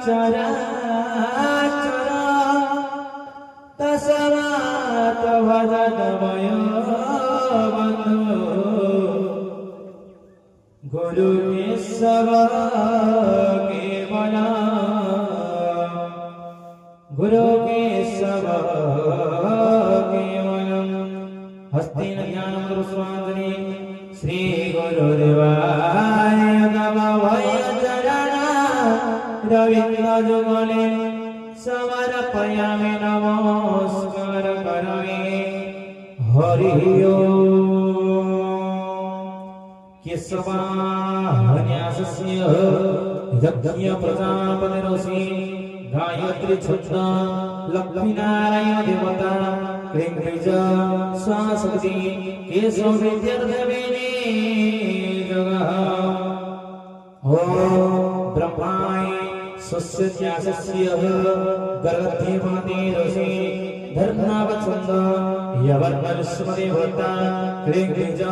चराचर तस्मात् भजतमय बन्धु गुरु केशव केवल गुरु केशव केवलम् हस्तेन ज्ञानं स्वांजलि श्री गुरुदेवाय नमः चरण रविन्द्र जुगले समर्पयामि नमस्कार करोमि हरि ओम केशवान्यासस्य यज्ञ प्रजापतिरसि गायत्री छंद लक्ष्मीनारायण देवता क्लीं बीज स्वासक्ति केशव विद्यार्थवेणे जगः ओम ब्रह्माय स्वस्यास्य गर्भदेवते ऋषि धर्मवचंद यवर्णस्मदेवता क्लीं बीज